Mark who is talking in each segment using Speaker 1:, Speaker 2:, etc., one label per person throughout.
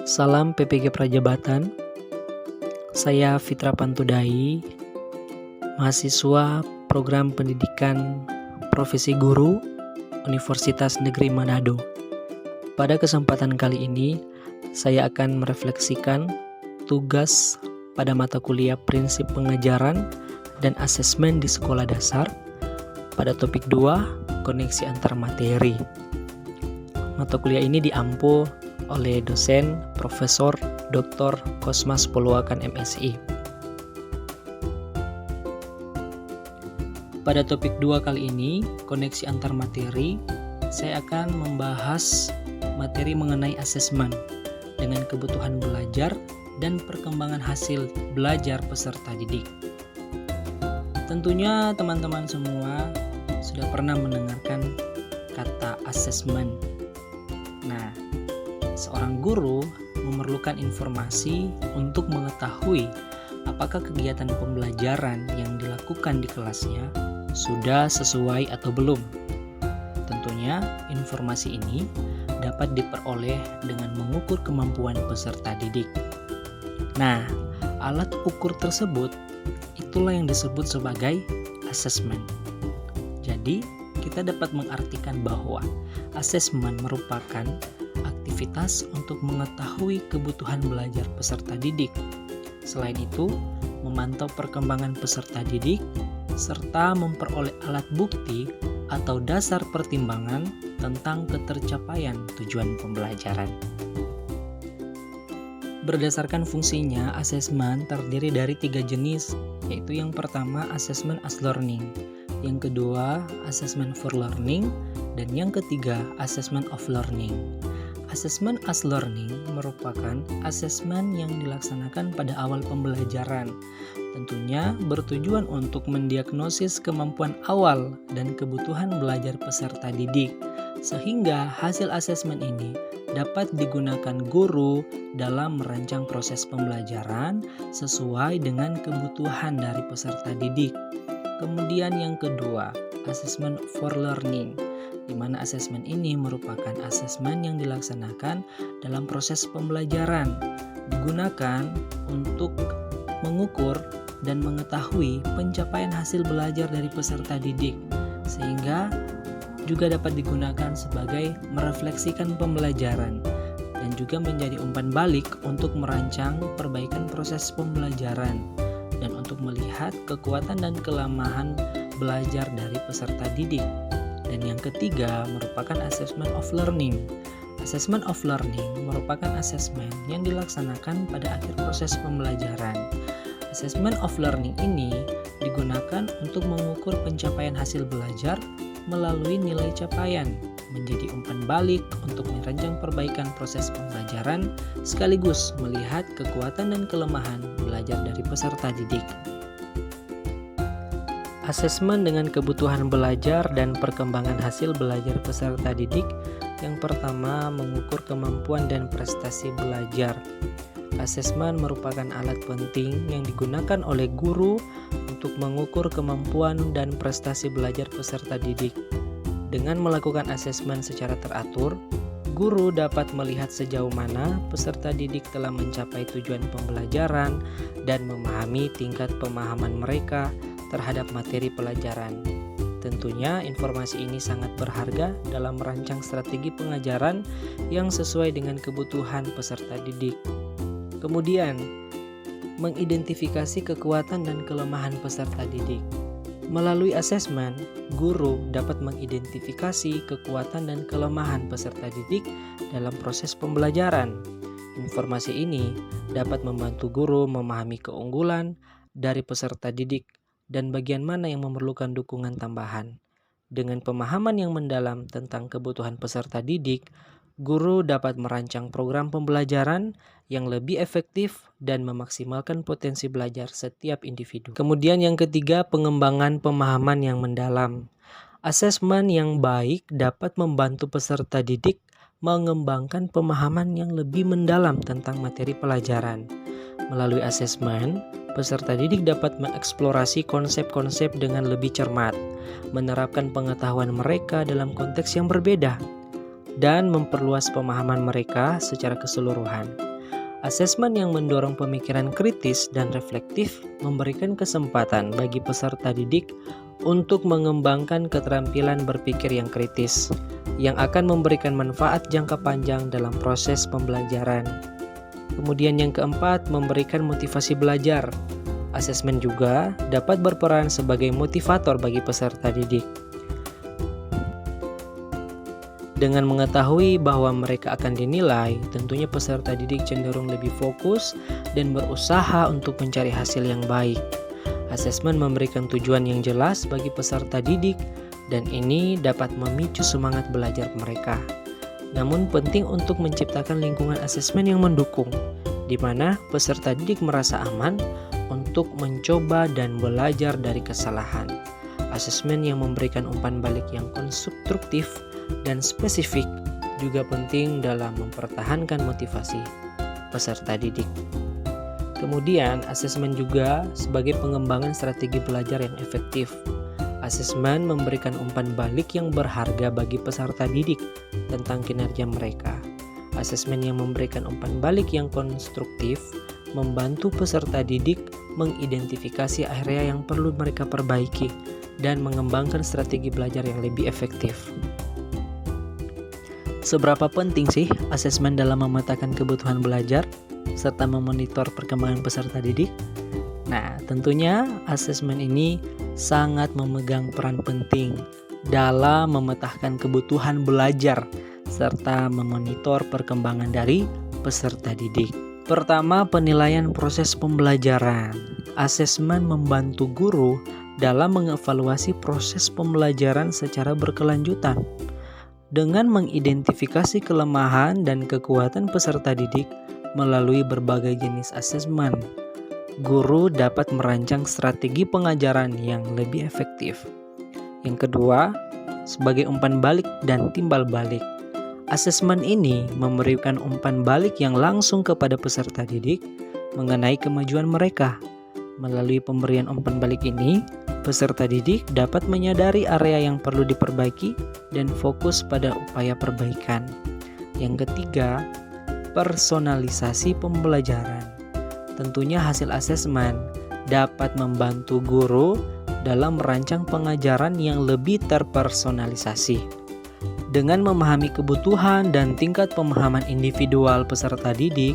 Speaker 1: Salam PPG Prajabatan. Saya Fitra Pantudai, mahasiswa Program Pendidikan Profesi Guru Universitas Negeri Manado. Pada kesempatan kali ini, saya akan merefleksikan tugas pada mata kuliah Prinsip Pengajaran dan Asesmen di Sekolah Dasar pada topik 2, Koneksi Antar Materi. Mata kuliah ini diampu oleh dosen Profesor Dr. Kosmas Poluakan MSI. Pada topik 2 kali ini, koneksi antar materi, saya akan membahas materi mengenai asesmen dengan kebutuhan belajar dan perkembangan hasil belajar peserta didik. Tentunya teman-teman semua sudah pernah mendengarkan kata asesmen. Nah, seorang guru memerlukan informasi untuk mengetahui apakah kegiatan pembelajaran yang dilakukan di kelasnya sudah sesuai atau belum. Tentunya informasi ini dapat diperoleh dengan mengukur kemampuan peserta didik. Nah, alat ukur tersebut itulah yang disebut sebagai asesmen. Jadi, kita dapat mengartikan bahwa asesmen merupakan aktivitas untuk mengetahui kebutuhan belajar peserta didik. Selain itu, memantau perkembangan peserta didik, serta memperoleh alat bukti atau dasar pertimbangan tentang ketercapaian tujuan pembelajaran. Berdasarkan fungsinya, asesmen terdiri dari 3 jenis, yaitu yang pertama asesmen as learning, yang kedua asesmen for learning, dan yang ketiga asesmen of learning. Asesmen as learning merupakan asesmen yang dilaksanakan pada awal pembelajaran. Tentunya bertujuan untuk mendiagnosis kemampuan awal dan kebutuhan belajar peserta didik, sehingga hasil asesmen ini dapat digunakan guru dalam merancang proses pembelajaran sesuai dengan kebutuhan dari peserta didik. Kemudian yang kedua, asesmen for learning, di mana asesmen ini merupakan asesmen yang dilaksanakan dalam proses pembelajaran, digunakan untuk mengukur dan mengetahui pencapaian hasil belajar dari peserta didik, sehingga juga dapat digunakan sebagai merefleksikan pembelajaran dan juga menjadi umpan balik untuk merancang perbaikan proses pembelajaran dan untuk melihat kekuatan dan kelemahan belajar dari peserta didik. Dan yang ketiga merupakan assessment of learning. Assessment of learning merupakan asesmen yang dilaksanakan pada akhir proses pembelajaran. Assessment of learning ini digunakan untuk mengukur pencapaian hasil belajar melalui nilai capaian, menjadi umpan balik untuk merancang perbaikan proses pembelajaran sekaligus melihat kekuatan dan kelemahan belajar dari peserta didik. Asesmen dengan kebutuhan belajar dan perkembangan hasil belajar peserta didik. Yang pertama, mengukur kemampuan dan prestasi belajar. Asesmen merupakan alat penting yang digunakan oleh guru untuk mengukur kemampuan dan prestasi belajar peserta didik. Dengan melakukan asesmen secara teratur, guru dapat melihat sejauh mana peserta didik telah mencapai tujuan pembelajaran dan memahami tingkat pemahaman mereka terhadap materi pelajaran. Tentunya informasi ini sangat berharga dalam merancang strategi pengajaran yang sesuai dengan kebutuhan peserta didik. Kemudian, mengidentifikasi kekuatan dan kelemahan peserta didik. Melalui asesmen, guru dapat mengidentifikasi kekuatan dan kelemahan peserta didik dalam proses pembelajaran. Informasi ini dapat membantu guru memahami keunggulan dari peserta didik dan bagian mana yang memerlukan dukungan tambahan. Dengan pemahaman yang mendalam tentang kebutuhan peserta didik, guru dapat merancang program pembelajaran yang lebih efektif dan memaksimalkan potensi belajar setiap individu. Kemudian yang ketiga, pengembangan pemahaman yang mendalam. Asesmen yang baik dapat membantu peserta didik mengembangkan pemahaman yang lebih mendalam tentang materi pelajaran. Melalui asesmen, peserta didik dapat mengeksplorasi konsep-konsep dengan lebih cermat, menerapkan pengetahuan mereka dalam konteks yang berbeda, dan memperluas pemahaman mereka secara keseluruhan. Asesmen yang mendorong pemikiran kritis dan reflektif memberikan kesempatan bagi peserta didik untuk mengembangkan keterampilan berpikir yang kritis, yang akan memberikan manfaat jangka panjang dalam proses pembelajaran. Kemudian yang keempat, memberikan motivasi belajar. Asesmen juga dapat berperan sebagai motivator bagi peserta didik. Dengan mengetahui bahwa mereka akan dinilai, tentunya peserta didik cenderung lebih fokus dan berusaha untuk mencari hasil yang baik. Asesmen memberikan tujuan yang jelas bagi peserta didik, dan ini dapat memicu semangat belajar mereka. Namun penting untuk menciptakan lingkungan asesmen yang mendukung, di mana peserta didik merasa aman untuk mencoba dan belajar dari kesalahan. Asesmen yang memberikan umpan balik yang konstruktif dan spesifik juga penting dalam mempertahankan motivasi peserta didik. Kemudian, asesmen juga sebagai pengembangan strategi belajar yang efektif. Asesmen memberikan umpan balik yang berharga bagi peserta didik tentang kinerja mereka. Asesmen yang memberikan umpan balik yang konstruktif membantu peserta didik mengidentifikasi area yang perlu mereka perbaiki dan mengembangkan strategi belajar yang lebih efektif. Seberapa penting sih asesmen dalam memetakan kebutuhan belajar serta memonitor perkembangan peserta didik? Nah, tentunya asesmen ini sangat memegang peran penting dalam memetakan kebutuhan belajar serta memonitor perkembangan dari peserta didik. Pertama, penilaian proses pembelajaran. Asesmen membantu guru dalam mengevaluasi proses pembelajaran secara berkelanjutan. Dengan mengidentifikasi kelemahan dan kekuatan peserta didik melalui berbagai jenis asesmen, guru dapat merancang strategi pengajaran yang lebih efektif. Yang kedua, sebagai umpan balik dan timbal balik. Asesmen ini memberikan umpan balik yang langsung kepada peserta didik mengenai kemajuan mereka. Melalui pemberian umpan balik ini, peserta didik dapat menyadari area yang perlu diperbaiki dan fokus pada upaya perbaikan. Yang ketiga, personalisasi pembelajaran. Tentunya hasil asesmen dapat membantu guru dalam merancang pengajaran yang lebih terpersonalisasi. Dengan memahami kebutuhan dan tingkat pemahaman individual peserta didik,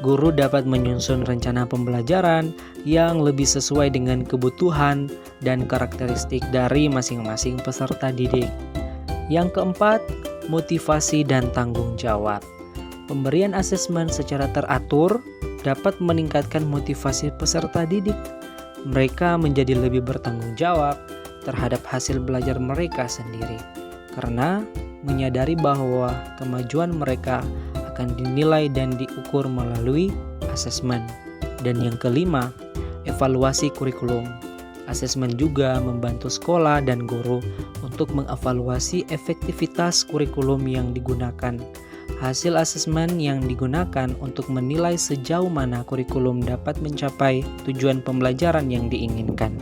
Speaker 1: guru dapat menyusun rencana pembelajaran yang lebih sesuai dengan kebutuhan dan karakteristik dari masing-masing peserta didik. Yang keempat, motivasi dan tanggung jawab. Pemberian asesmen secara teratur dapat meningkatkan motivasi peserta didik. Mereka menjadi lebih bertanggung jawab terhadap hasil belajar mereka sendiri, karena menyadari bahwa kemajuan mereka akan dinilai dan diukur melalui asesmen. Dan yang kelima, evaluasi kurikulum. Asesmen juga membantu sekolah dan guru untuk mengevaluasi efektivitas kurikulum yang digunakan. Hasil asesmen yang digunakan untuk menilai sejauh mana kurikulum dapat mencapai tujuan pembelajaran yang diinginkan.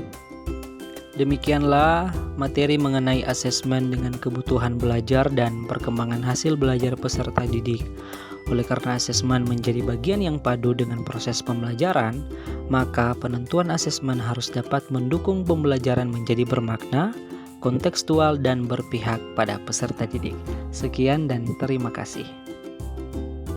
Speaker 1: Demikianlah materi mengenai asesmen dengan kebutuhan belajar dan perkembangan hasil belajar peserta didik. Oleh karena asesmen menjadi bagian yang padu dengan proses pembelajaran, maka penentuan asesmen harus dapat mendukung pembelajaran menjadi bermakna, kontekstual, dan berpihak pada peserta didik. Sekian dan terima kasih.